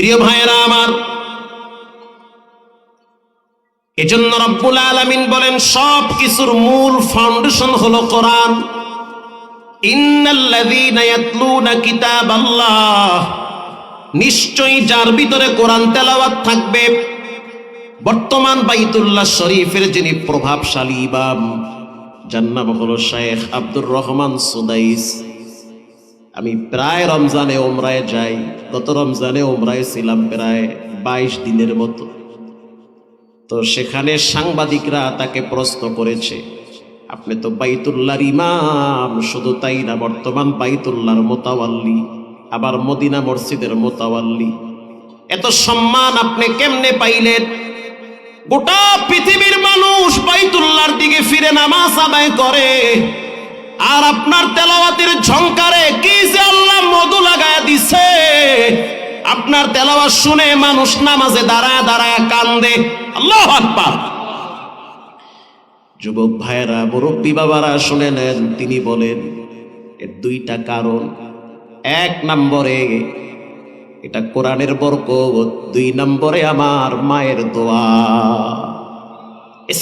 প্রিয় ভাইয়েরা আমার, এজন্য রব্বুল আলামিন বলেন সব কিছুর মূল ফাউন্ডেশন হলো কোরআন। ইন্নাল্লাযীনা ইয়াতলুনা কিতাবাল্লাহ, নিশ্চয়ই যার ভিতরে কোরআন তেলাওয়াত থাকবে। বর্তমান বাইতুল্লাহ শরীফের যিনি প্রভাবশালী ইমাম, যার নাম হলো শেখ আব্দুর রহমান সুদাইস। আমি প্রায় রমজানে ওমরায় যাই, গত রমজানে ওমরায় ছিলাম প্রায় 22 দিনের মতো। তো সেখানে সাংবাদিকরা তাকে প্রশ্ন করেছে, আপনি তো বাইতুল্লাহর ইমাম, শুধু তাই না বর্তমান বাইতুল্লাহর মোতাওয়াল্লি, আবার মদিনা মসজিদের মোতাওয়াল্লি, এত সম্মান আপনি কেমনে পাইলেন? গোটা পৃথিবীর মানুষ বাইতুল্লাহর দিকে ফিরে নামাজ আদায় করে, আর আপনার তেলাওয়াতের ঝংকারে কি যে আল্লাহ মধু লাগায় দিছে, আপনার তেলাওয়াত শুনে মানুষ নামাজে দাঁড়ায় দাঁড়ায় কান্দে। আল্লাহু আকবার। যুবক ভাইয়েরা, মুরব্বী বাবারা শুনে নেন, তিনি বলেন এর দুইটা কারণ। এক নম্বরে এটা কোরআনের বরকত, 2 নম্বরে আমার মায়ের দোয়া।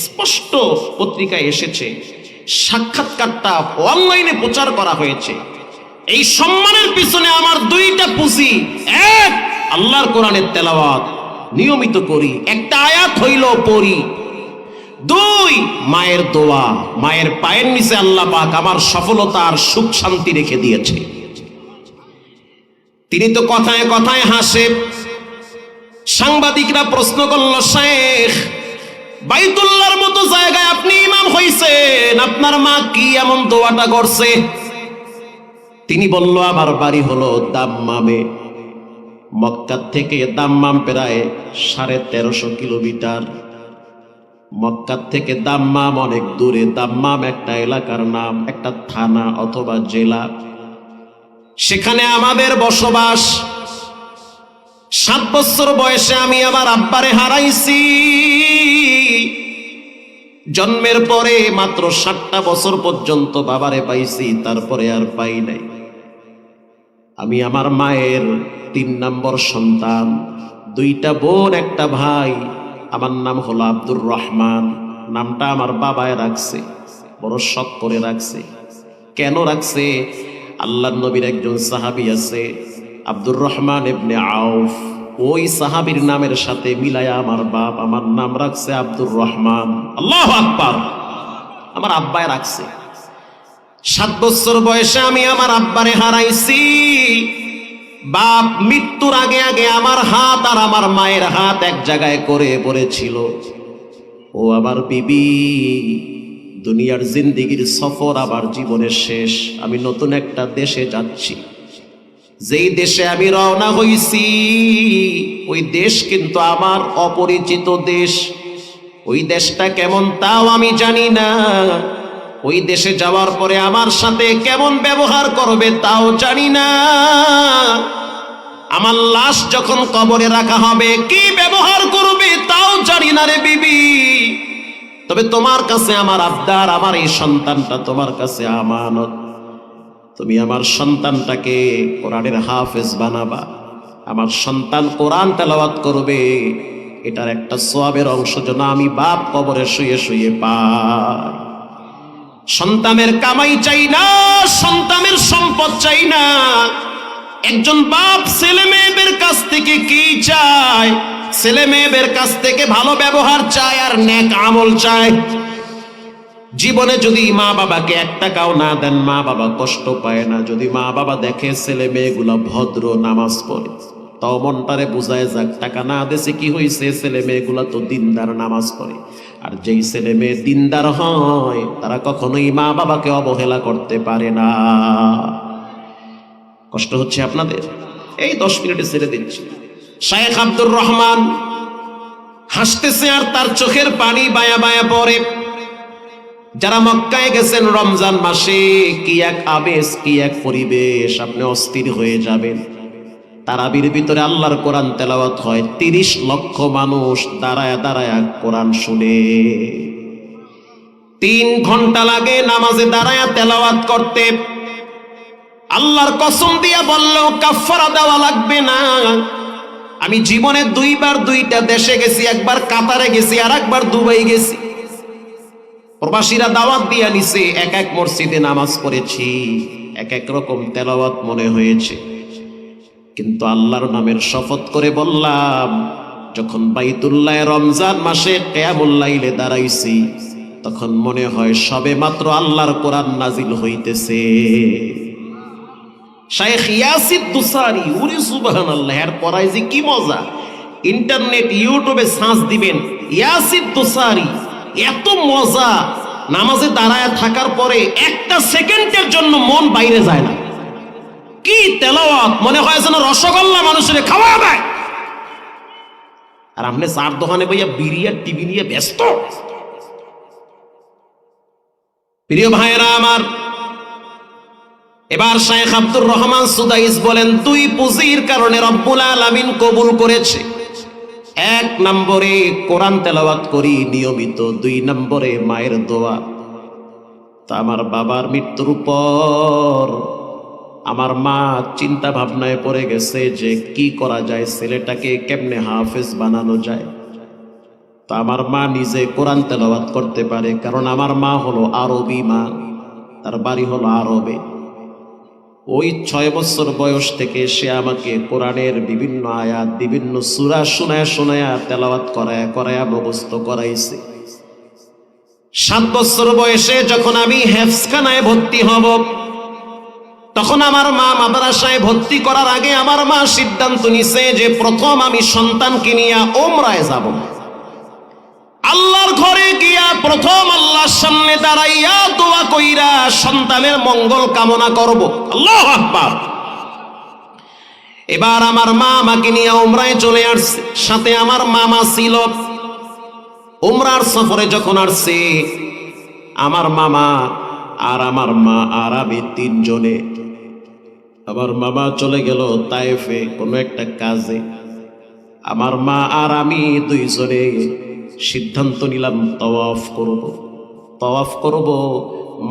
স্পষ্ট পত্রিকায় এসেছে, সাক্ষাৎকারটা অনলাইনে প্রচার করা হয়েছে। এই সম্মানের পিছনে আমার 2টা পুঁজি। এক, আল্লাহর কোরআনের তেলাওয়াত নিয়মিত করি, একটা আয়াত হইল পড়ি। 2, মায়ের দোয়া। মায়ের পায়ের নিচে আল্লাহ পাক আমার সফলতার সুখ শান্তি রেখে দিয়েছে। তিনি তো কথায় কথায় হাসে। সাংবাদিকরা প্রশ্ন করল, শেখ, বাইতুল্লাহর মতো জায়গায় আপনি ইমাম হইছেন, আপনার মা কি এমন দোয়াটা করছে? তিনি বলল, আমার বাড়ি হলো দাম্মামে। মক্কা থেকে দাম্মাম প্রায় 1350 কিলোমিটার। মক্কা থেকে দাম্মাম অনেক দূরে। দাম্মাম একটা এলাকার নাম, একটা থানা অথবা জেলা। সেখানে আমাদের বসবাস। 7 বছর বয়সে আমি আমার আব্বারে হারাইছি। জন্মের পরে মাত্র 7টা বছর পর্যন্ত বাবারে পাইছি, তারপরে আর পাই নাই। আমি আমার মায়ের 3 নম্বর সন্তান। 2টা বোন, একটা ভাই। আমার নাম হলো আব্দুর রহমান। নামটা আমার বাবায় রাখছে, বড় শখ করে রাখছে। কেন রাখছে? আল্লাহর নবীর একজন সাহাবী আছে, আব্দুর রহমান ইবনে আউফ। ওই সাহাবীর নামের সাথে মিলায়া আমার বাপ আমার নাম রাখছে আব্দুর রহমান। আল্লাহু আকবার। আমার আব্বায় রাখছে। 7 বছর বয়সে আমি আমার আব্বারে হারাইছি। বাপ মৃত্যুর আগে আগে আমার হাত আর আমার মায়ের হাত এক জায়গায় করে পড়েছিল। ও আমার বিবি, দুনিয়ার জিন্দেগির সফর আবার জীবনের শেষ। আমি নতুন একটা দেশে যাচ্ছি। যেই দেশে আমি রওনা হইছি, ওই দেশ কিন্তু আমার অপরিচিত দেশ। ওই দেশটা কেমন তাও আমি জানি না। ওই দেশে যাওয়ার পরে আমার সাথে কেমন ব্যবহার করবে তাও জানি না। আমার লাশ যখন কবরে রাখা হবে কি ব্যবহার করবে তাও জানি না রে বিবি। তবে তোমার কাছে আমার আবদার, আমার এই সন্তানটা তোমার কাছে আমানত। তুমি আমার সন্তানটাকে কোরআনের হাফেজ বানাবা। আমার সন্তান কোরআন তেলাওয়াত করবে, এটার একটা সওয়াবের অংশ যেন আমি বাপ কবরে শুয়ে শুয়ে পাই। সন্তানের কামাই চাই না, সন্তানের সম্পদ চাই না। একজন বাপ ছেলে মেয়েদের কাছ থেকে কি চায়? ছেলে মেয়েদের কাছ থেকে ভালো ব্যবহার চায় আর নেক আমল চায়। জীবনে যদি মা বাবাকে 1 টাকাও না দেন, মা বাবা কষ্ট পায় না। যদি মা বাবা দেখে ছেলে মেয়েগুলো ভদ্র, নামাজ পড়ে, তাও মনটারে বুঝায় যাক, টাকা না দেশে কি হয়েছে, ছেলে মেয়েগুলো তো দিনদার, নামাজ পড়ে। আর যেই ছেলে মেয়ে দিনদার হয় তারা কখনোই মা বাবাকে অবহেলা করতে পারে না। কষ্ট হচ্ছে আপনাদের? এই 10 মিনিটে ছেড়ে দিচ্ছি। শেখ আব্দুর রহমান হাসতেছে আর তার চোখের পানি বায়া বায়া পড়ে। যারা মক্কায় গেছেন রমজান মাসে, কি এক আবেশ, কি এক পরিবেশ, আপনি অস্থির হয়ে যাবেন। তারাবির ভিতরে আল্লাহর কোরআন তেলাওয়াত হয়, 30 লক্ষ মানুষ দাঁড়ায় দাঁড়ায় কোরআন শুনে। 3 ঘন্টা লাগে নামাজে দাঁড়ায় তেলাওয়াত করতে। আল্লাহর কসম দিয়া বললেও কাফারা দেওয়া লাগবে না। আমি জীবনে দুইবার দুইটা দেশে গেছি, একবার কাতারে গেছি আর একবার দুবাই গেছি। প্রবাসীরা দাওয়াত দিয়া নিছে, এক এক মসজিদে নামাজ পড়েছি, এক এক রকম তেলাওয়াত মনে হয়েছে। কিন্তু আল্লাহর নামের শপথ করে বললাম, যখন বাইতুল্লাহ রমজান মাসে কিয়ামুল লাইলে দাঁড়াইছি, তখন মনে হয় সবে মাত্র আল্লাহর কোরআন নাজিল হইতেছে। শাইখ ইয়াসির দুসারি, উরি সুবহানাল্লাহ, এর পড়ায় যে কি মজা! ইন্টারনেট ইউটিউবে সার্চ দিবেন ইয়াসির দুসারি, এত মজা। নামাজে দাঁড়ায় থাকার পরে একটা সেকেন্ডের জন্য মন বাইরে যায় না। কি তেলাওয়াত, মনে হয় যেন রসগোল্লা মানুষের খাওয়া দেয়। আর আপনি চার দোকানে ভাইয়া বিরিয়ার টিভি নিয়ে ব্যস্ত। প্রিয় ভাইয়েরা আমার, এবার শাইখ আব্দুর রহমান সুদাইস বলেন, দুই পুঁজির কারণে রব্বুল আলামিন কবুল করেছে। এক নম্বরে কোরআন তেলাওয়াত করি নিয়মিত, দুই নম্বরে মায়ের দোয়া। তা আমার বাবার মৃত্যুর পর আমার মা চিন্তা ভাবনায় পড়ে গেছে যে কি করা যায়, ছেলেটাকে কেমনে হাফেজ বানানো যায়। তা আমার মা নিজে কোরআন তেলাওয়াত করতে পারে, কারণ আমার মা হলো আরবি মা, তার বাড়ি হলো আরবে। ওই 6 বছর বয়স থেকে সে আমাকে কোরআনের বিভিন্ন আয়াত, বিভিন্ন সূরা শোনায়া শোনায়া তেলাওয়াত করায়া মুখস্থ করাইছে। 7 বছর বয়সে যখন আমি হেফজখানায় ভর্তি হব, তখন আমার মা মাদ্রাসায় ভর্তি করার আগে আমার মা সিদ্ধান্ত নিছে যে প্রথম আমি সন্তানকে নিয়ে ওমরায় যাব। আল্লাহর ঘরে গিয়া প্রথম আল্লাহর সামনে দাঁড়াইয়া দোয়া কইরা সন্তানের মঙ্গল কামনা করব। আল্লাহু আকবার। এবার আমার মা আমাকে নিয়ে ওমরায় চলে আসছে, সাথে আমার মামা ছিল। ওমরার সফরে যখন আসছে আমার মামা আর আমার মা আর আমি 3 জনে, আমার মামা চলে গেল তায়েফে কোনো একটা কাজে। আমার মা আর আমি 2 জনে সিদ্ধান্ত নিলাম তওয়াফ করব।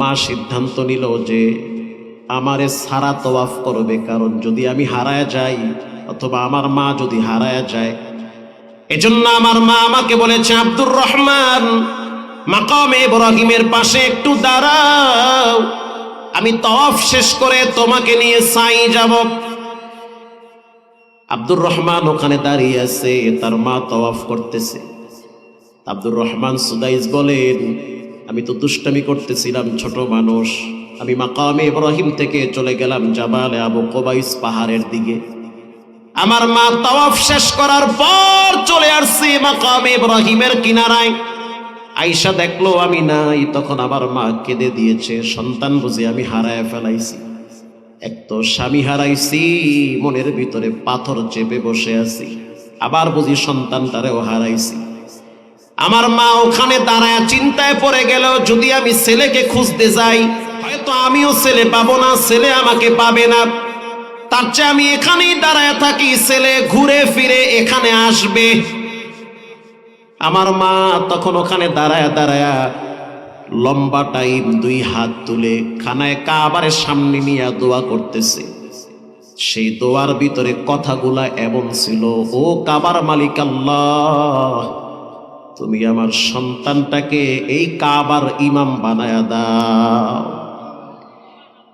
মা সিদ্ধান্ত নিল যে আমারে সারা তওয়াফ করবে, কারণ যদি আমি হারায় যাই অথবা আমার মা যদি হারায় যায়। এজন্য আমার মা আমাকে বলেছে, আব্দুর রহমান, মাকামে ইব্রাহিমের পাশে একটু দাঁড়াও, আমি তওয়াফ শেষ করে তোমাকে নিয়ে সাই যাব। আব্দুর রহমান ওখানে দাঁড়িয়ে আছে, তার মা তওয়াফ করতেছে। আব্দুর রহমান সুদাইস বলেন, আমি তো দুষ্টামি করতেছিলাম, ছোট মানুষ। আমি মাকামে ইব্রাহিম থেকে চলে গেলাম জাবালে আবু কুবাইস পাহাড়ের দিকে। আমার মা তাওয়াফ শেষ করার পর চলে আসছে মাকামে ইব্রাহিমের কিনারায়। আয়েশা দেখলো আমি নাই, তখন আমার মা কেঁদে দিয়েছে, সন্তান বুঝি আমি হারায় ফেলাইছি। এক তো স্বামী হারাইছি, মনের ভিতরে পাথর চেপে বসে আছি, আবার বুঝি সন্তানটারেও হারাইছি। আমার মা ওখানে দাঁড়ায় চিন্তায় পড়ে গেল, যদি আমি ছেলেকে খুঁজতে যাই হয়তো আমিও ছেলে পাবো না, ছেলে আমাকে পাবে না। তার চেয়ে আমি এখানেই দাঁড়ায় থাকি, ছেলে ঘুরে ফিরে এখানে আসবে। আমার মা তখন ওখানে দাঁড়ায় দাঁড়ায় লম্বা টাইম 2 হাত তুলে খানায় কাবার সামনে নিয়ে দোয়া করতেছে। সেই দোয়ার ভিতরে কথাগুলা এমন ছিল, ও কাবার মালিক আল্লাহ, তুমি আমার সন্তানটাকে এই কাবার ইমাম বানায়া দাও।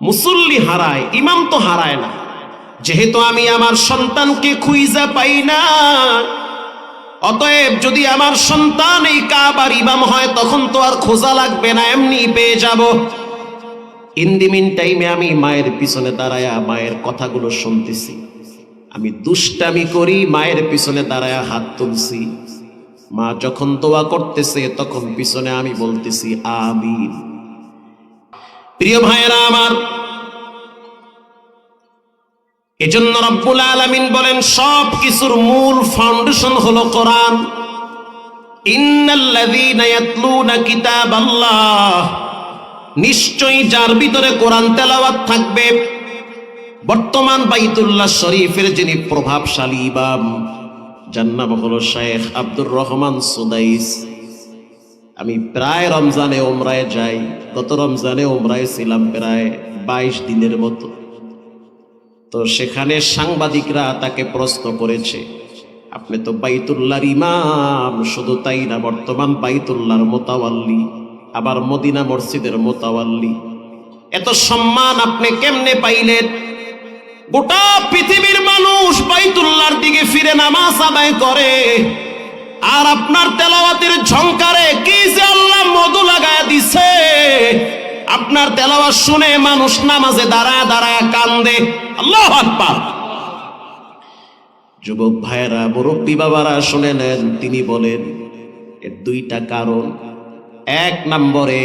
মুসল্লি হারায়, ইমাম তো হারায় না। যেহেতু আমি আমার সন্তানকে খুঁজে পাই না, অতএব যদি আমার সন্তান এই কাবার ইমাম হয় তখন তো আর খোঁজা লাগবে না, এমনি পেয়ে যাব। ইন দি মিন টাইমে আমি মায়ের পিছনে দাঁড়ায়া মায়ের কথাগুলো শুনতেছি। আমি দুষ্টামি করি, মায়ের পিছনে দাঁড়ায়া হাত তুলছি। মা যখন দোয়া করতেছে তখন পিছনে আমি বলতেছি আমিন। প্রিয় ভাইয়েরা আমার, এজন্য রব্বুল আলামিন বলেন সব কিছুর মূল ফাউন্ডেশন হলো কোরআন। ইন্নাল্লাযীনা ইয়াতলুনা কিতাবাল্লাহ, নিশ্চয়ই যার ভিতরে কোরআন তেলাওয়াত থাকবে। বর্তমান বাইতুল্লাহ শরীফের যিনি প্রভাবশালী ইমাম, যার নাম হলো শাইখ আব্দুর রহমান সুদাইস। আমি প্রায় রমজানে ওমরায় যাই, গত রমজানে ওমরায় ছিলাম প্রায় 22 দিনের মতো। তো সেখানে সাংবাদিকরা তাকে প্রশ্ন করেছে আপনি তো বাইতুল্লাহর ইমাম, শুধু তাই না বর্তমান বাইতুল্লাহর মোতাওয়াল্লি, আবার মদিনা মসজিদের মোতাওয়াল্লি। এত সম্মান আপনি কেমনে পাইলেন? গোটা পৃথিবীর মানুষ বাইতুল্লাহর দিকে ফিরে নামাজ আদায় করে, আর আপনার তেলাওয়াতের ঝংকারে কি যে আল্লাহ মধু লাগায় দিছে। আপনার তেলাওয়াত শুনে মানুষ নামাজে দাঁড়ায় দাঁড়ায় কান্দে। আল্লাহু আকবার। যুবক ভাইয়েরা, মুরব্বী বাবারা শুনে নেন, তিনি বলেন এর দুইটা কারণ। এক নম্বরে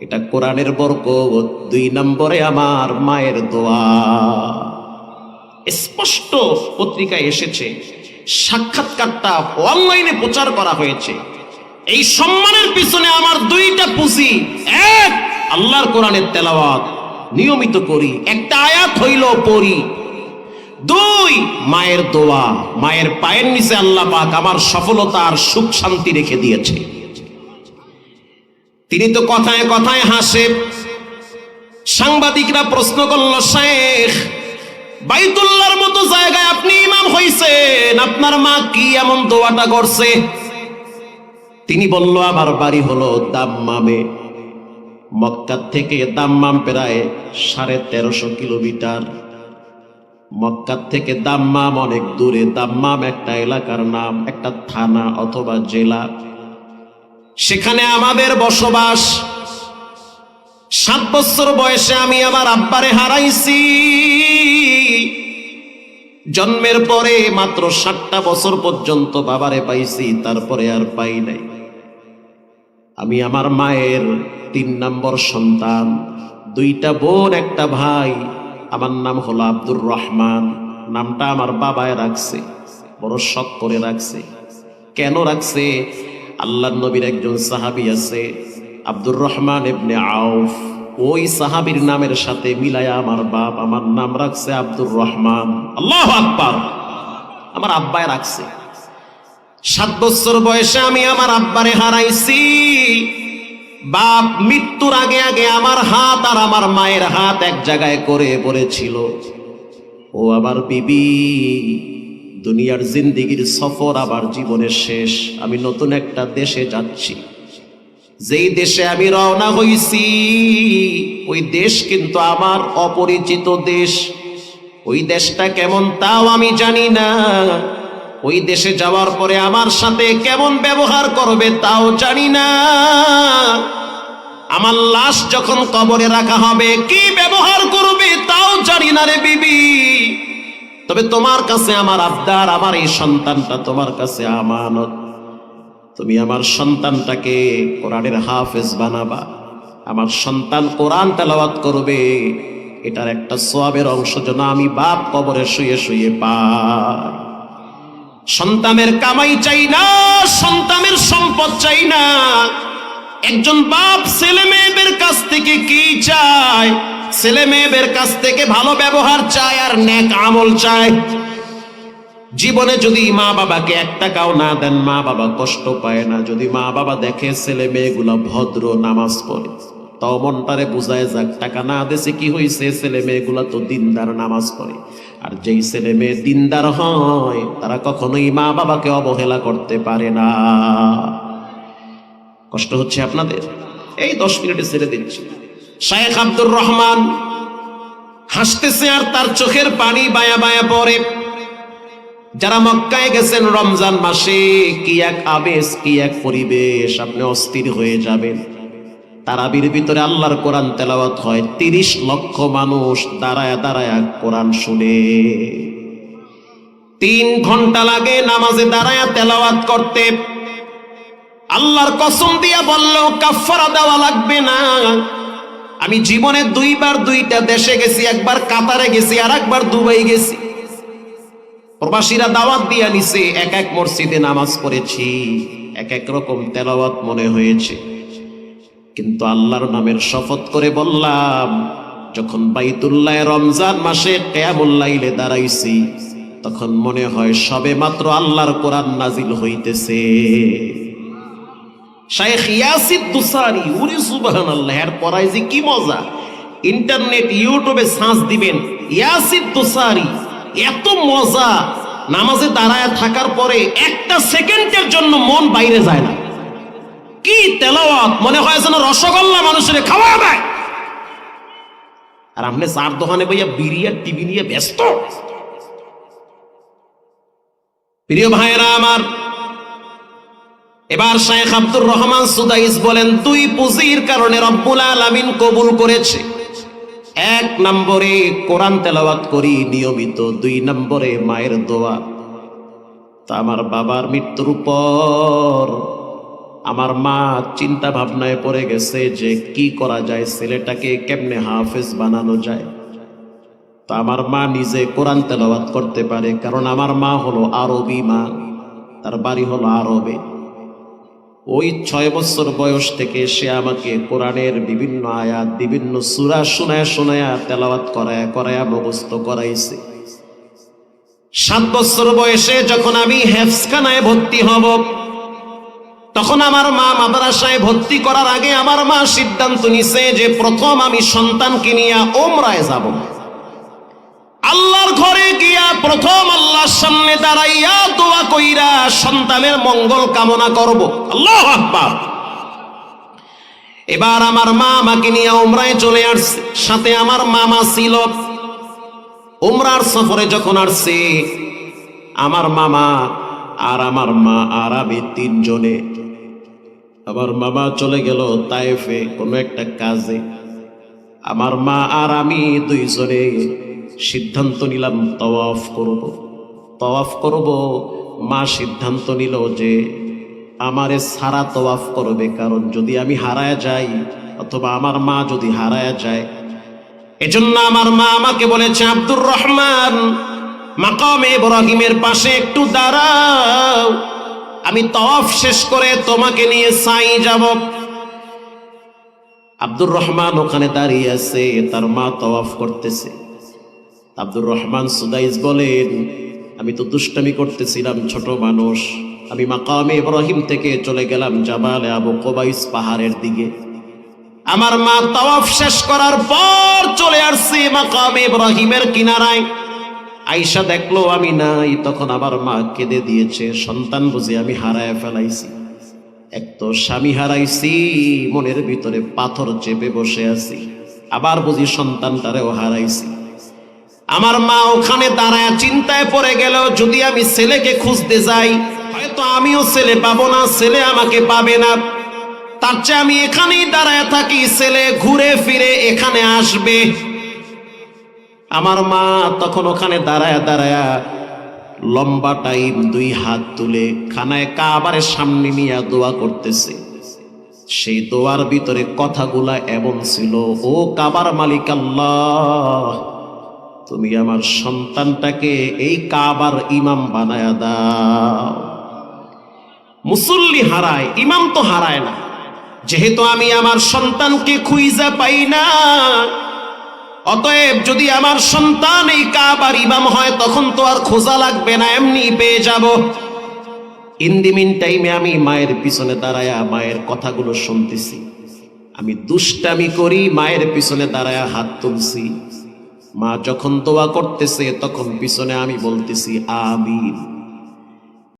এটা কোরআনের বরকত, দুই নম্বরে আমার মায়ের দোয়া। স্পষ্ট পত্রিকায় এসেছে, সাক্ষাৎকারটা অনলাইনে প্রচার করা হয়েছে। এই সম্মানের পিছনে আমার দুইটা পুঁজি। এক, আল্লাহর কোরআনের তেলাওয়াত নিয়মিত করি, একটা আয়াত হইল পড়ি। দুই, মায়ের দোয়া। মায়ের পায়ের নিচে আল্লাহ পাক আমার সফলতা আর সুখ শান্তি রেখে দিয়েছে। তিনি তো কথায় কথায় হাসে। সাংবাদিকরা প্রশ্ন করল, শেখ, বাইতুল্লাহর মতো জায়গায় আপনি ইমাম হইছেন, আপনার মা কি এমন দোয়াটা করছে? তিনি বলল, আমার বাড়ি হলো দাম্মামে। মক্কা থেকে দাম্মাম প্রায় 1350 কিলোমিটার। মক্কা থেকে দাম্মাম অনেক দূরে। দাম্মাম একটা এলাকার নাম, একটা থানা অথবা জেলা। সেখানে আমাদের বসবাস। 7 বছর বয়সে আমি আমার আব্বারে হারাইছি। জন্মের পরে মাত্র 7টা বছর পর্যন্ত বাবারে পাইছি, তারপরে আর পাই নাই। আমি আমার মায়ের 3 নম্বর সন্তান। 2টা বোন, একটা ভাই। আমার নাম হলো আব্দুর রহমান। নামটা আমার বাবায় রাখছে, বড় শখ করে রাখছে। কেন রাখছে? আল্লাহর নবীর একজন সাহাবী আছে, আব্দুর রহমান ইবনে আউফ। ওই সাহাবীর নামের সাথে মিলায়া আমার বাপ আমার নাম রাখছে আব্দুর রহমান। আল্লাহু আকবার। আমার আব্বায় রাখছে। 7 বছর বয়সে আমি আমার আব্বারে হারাইছি। বাপ মৃত্যুর আগে আগে আমার হাত আর আমার মায়ের হাত এক জায়গায় করে বলেছিল, ও আমার বিবি, দুনিয়ার জিন্দিগির সফর আবার জীবনের শেষ। আমি নতুন একটা দেশে যাচ্ছি। যেই দেশে আমি রওনা হইছি, ওই দেশ কিন্তু আমার অপরিচিত দেশ। ওই দেশটা কেমন তাও আমি জানি না। ওই দেশে যাওয়ার পরে আমার সাথে কেমন ব্যবহার করবে তাও জানি না। আমার লাশ যখন কবরে রাখা হবে কি ব্যবহার করবে তাও জানি না রে বিবি। তবে তোমার কাছে আমার আবদার, আমার এই সন্তানটা তোমার কাছে আমানত। তুমি আমার সন্তানটাকে কোরআনের হাফেজ বানাবা। আমার সন্তান কোরআন তেলাওয়াত করবে, এটার একটা সওয়াবের অংশ যেন আমি বাপ কবরে শুয়ে শুয়ে পাই। সন্তানের কামাই চাই না, সন্তানের সম্পদ চাই না। একজন বাপ ছেলে মেয়েদের কাছ থেকে কি চায়? ছেলে মেয়েদের কাছ থেকে ভালো ব্যবহার চায় আর নেক আমল চায়। জীবনে যদি মা বাবাকে 1 টাকাও না দেন, মা বাবা কষ্ট পায় না। যদি মা বাবা দেখে ছেলে মেয়েগুলো ভদ্র, নামাজ পড়ে, তাও মনটারে বুঝায় যাক, টাকা না দেশে কি হয়েছে, ছেলে মেয়েগুলা তো দিনদার, নামাজ পড়ে। আর যেই ছেলে মেয়ে দিনদার হয় তারা কখনোই মা বাবাকে অবহেলা করতে পারে না। কষ্ট হচ্ছে আপনাদের? এই 10 মিনিটে ছেড়ে দিচ্ছি। শায়েখ আব্দুর রহমান হাসতেছে আর তার চোখের পানি বায়া বায়া পড়ে। যারা মক্কায় গেছেন রমজান মাসে, কি এক আবেশ, কি এক পরিবেশ, আপনি অস্থির হয়ে যাবেন। তারাবির ভিতরে আল্লাহর কোরআন তেলাওয়াত হয়, 30 লক্ষ মানুষ দাঁড়ায় দাঁড়ায় কোরআন শুনে। 3 ঘন্টা লাগে নামাজে দাঁড়ায় তেলাওয়াত করতে। আল্লাহর কসম দিয়া বললেও কাফারা দেওয়া লাগবে না। আমি জীবনে 2 বার 2টা দেশে গেছি, একবার কাতারে গেছি আর একবার দুবাই গেছি। প্রবাসীরা দাওয়াত দিয়া নিছে, এক এক মসজিদে নামাজ পড়েছি, এক এক রকম তেলাওয়াত মনে হয়েছে। কিন্তু আল্লাহর নামের শপথ করে বললাম, যখন বাইতুল্লাহ রমজান মাসে কিয়ামুল লাইলে দাঁড়াইছি, তখন মনে হয় সবে মাত্র আল্লাহর কোরআন নাজিল হইতেছে। শাইখ ইয়াসির দুসারি, উরি সুবহানাল্লাহ, এর পড়ায় যে কি মজা। ইন্টারনেট ইউটিউবে সার্চ দিবেন ইয়াসির দুসারি, এত মজা। নামাজে দাঁড়ায় থাকার পরে একটা সেকেন্ডের জন্য মন বাইরে যায় না। কি তেলাওয়াত, মনে হয় যেন রসগোল্লা মানুষের খাওয়া দেয়। আর আপনি চার দোকানে ভাইয়া বিড়ি আর টিভি নিয়ে ব্যস্ত। প্রিয় ভাইয়েরা আমার, এবার শেখ আব্দুর রহমান সুদাইস বলেন, দুই পুঁজির কারণে রব্বুল আলামিন কবুল করেছে। এক নম্বরে কোরআন তেলাওয়াত করি নিয়মিত, দুই নম্বরে মায়ের দোয়া। তা আমার বাবার মৃত্যুর পর আমার মা চিন্তা ভাবনায় পড়ে গেছে যে কি করা যায়, ছেলেটাকে কেমনে হাফেজ বানানো যায়। তো আমার মা নিজে কোরআন তেলাওয়াত করতে পারে, কারণ আমার মা হলো আরবি মা, তার বাড়ি হলো আরবে। ওই 6 বছর বয়স থেকে সে আমাকে কোরআনের বিভিন্ন আয়াত, বিভিন্ন সূরা শোনায়া তেলাওয়াত করায়া মুখস্থ করাইছে। 7 বছর বয়সে যখন আমি হেফজখানায় ভর্তি হব, তখন আমার মা মাদ্রাসায় ভর্তি করার আগে আমার মা সিদ্ধান্ত নিছে যে প্রথম আমি সন্তানকে নিয়ে ওমরায় যাব। আল্লাহর ঘরে গিয়া প্রথম আল্লাহর সামনে দাঁড়াইয়া দোয়া কইরা সন্তানের মঙ্গল কামনা করব। আল্লাহু আকবার। এবার আমার মা আমাকে নিয়ে ওমরায় চলে আসছে, সাথে আমার মামা ছিল। ওমরার সফরে যখন আসছে আমার মামা আর আমার মা আর আমি 3 জনে, আমার মামা চলে গেল তায়েফে কোনো একটা কাজে। আমার মা আর আমি 2 জনে সিদ্ধান্ত নিলাম তওয়াফ করব। মা সিদ্ধান্ত নিল যে আমারে সারা তওয়াফ করবে, কারণ যদি আমি হারায় যাই অথবা আমার মা যদি হারায় যায়। এজন্য আমার মা আমাকে বলেছে, আব্দুর রহমান, মাকামে ইব্রাহিমের পাশে একটু দাঁড়াও, আমি তওয়াফ শেষ করে তোমাকে নিয়ে সাই যাব। আব্দুর রহমান ওখানে দাঁড়িয়ে আছে, তার মা তওয়াফ করতেছে। আব্দুর রহমান সুদাইস বলেন, আমি তো দুষ্টামি করতেছিলাম, ছোট মানুষ। আমি মাকামে ইব্রাহিম থেকে চলে গেলাম জাবালে আবু কুবাইস পাহাড়ের দিকে। আমার মা তাওয়াফ শেষ করার পর চলে আসছি মাকামে ইব্রাহিমের কিনারায়। আয়েশা দেখলো আমি নাই, তখন আমার মা কেঁদে দিয়েছে, সন্তান বুঝি আমি হারায় ফেলাইছি। এক তো স্বামী হারাইছি, মনের ভিতরে পাথর চেপে বসে আছি, আবার বুঝি সন্তানটারেও হারাইছি। আমার মা ওখানে দাঁড়ায় চিন্তায় পড়ে গেল, যদি আমি ছেলেকে খুঁজতে যাই হয়তো আমিও ছেলে পাবো না, ছেলে আমাকে পাবে না। তার চেয়ে আমি এখানেই দাঁড়ায় থাকি, ছেলে ঘুরে ফিরে এখানে আসবে। আমার মা তখন ওখানে দাঁড়ায়া লম্বা টাইম 2 হাত তুলে খানায় কাবারের সামনে নিয়ে দোয়া করতেছে। সেই দোয়ার ভিতরে কথাগুলা এমন ছিল, ও কাবার মালিক আল্লাহ, তুমি আমার সন্তানটাকে এই কাবার ইমাম বানায়া দাও। মুসল্লি হারায়, ইমাম তো হারায় না। যেহেতু আমি আমার সন্তানকে খুঁজে পাই না, অতএব যদি আমার সন্তান এই কাবার ইমাম হয় তখন তো আর খোঁজা লাগবে না, এমনি পেয়ে যাব। ইন দি মিন টাইমে আমি মায়ের পিছনে দাঁড়ায়া মায়ের কথাগুলো শুনতেছি। আমি দুষ্টামি করি, মায়ের পিছনে দাঁড়ায়া হাত তুলছি। মা যখন দোয়া করতেছে তখন পিছনে আমি বলতেছি আমিন।